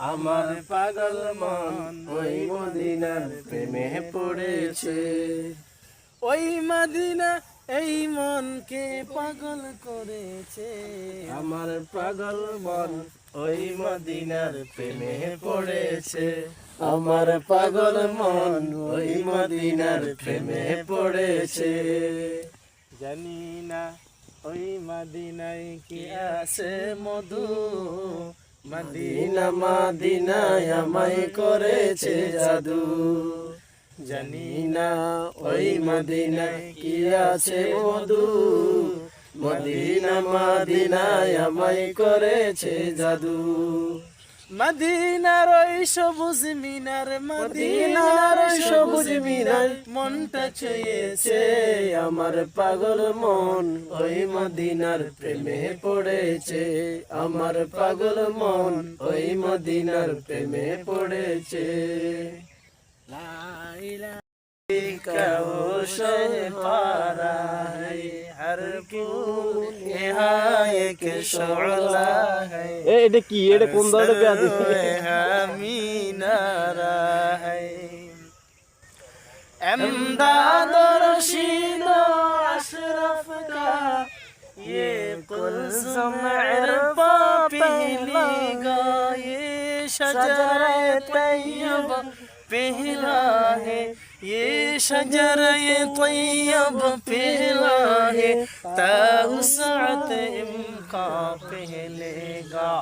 আমার পাগল মন ওই মদিনার প্রেমে পড়েছে। ওই মদিনা এই মনকে পাগল করেছে। আমার পাগল মন ওই মদিনার প্রেমে পড়েছে। আমার পাগল মন ওই মদিনার প্রেমে পড়েছে। জানি না ওই মদিনায় কি আছে মধু, মদিনা মদিনায় আমায় করেছে জাদু। জানি না ওই মদিনায় কি আছে মধু, মদিনা মদিনায় আমায় করেছে জাদু। মদিনার ওই সবুজ মিনার, মদিনার ওই সবুজ মিনার মনটা ছুঁয়েছে। আমার পাগল মন ওই মদিনার প্রেমে পড়েছে। আমার পাগল মন ওই মদিনার প্রেমে পড়েছে। से पारा है हर फूल यहाँ एक शोला है। এটা কি, এটা কোন ধরনের ব্যাধি? मीनारा है एमदाद रशीद अशरफ का ये कुल्सुम इरफा पहली गा, ये शजर तैयब पहला है, ये शजर तैयब पहला है। ताउसअत इम्का पहलेगा,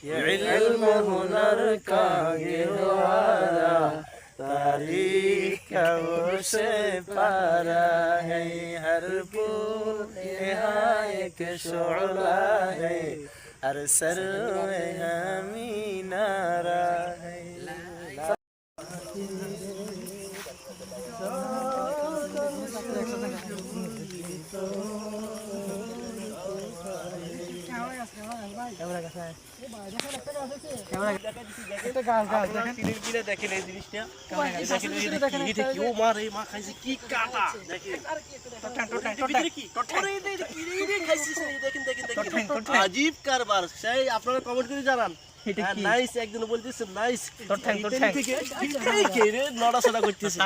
ये इल्म हुनर का गिरवारा। तारीख से पारा है हर फूल यहाँ एक शोला है, हर सर में मीनारा है। আজীব কারবার। সেই আপনারা কমেন্ট করে জানান। নাইস, একজন বলতেছে নাইস। নড়াচড়া করতেছে।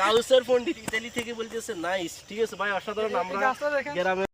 কাউসার পন্ডিত ইতালি থেকে বলতেছে নাইস। ঠিক আছে ভাই, অসাধারণ। আমরা গ্রামে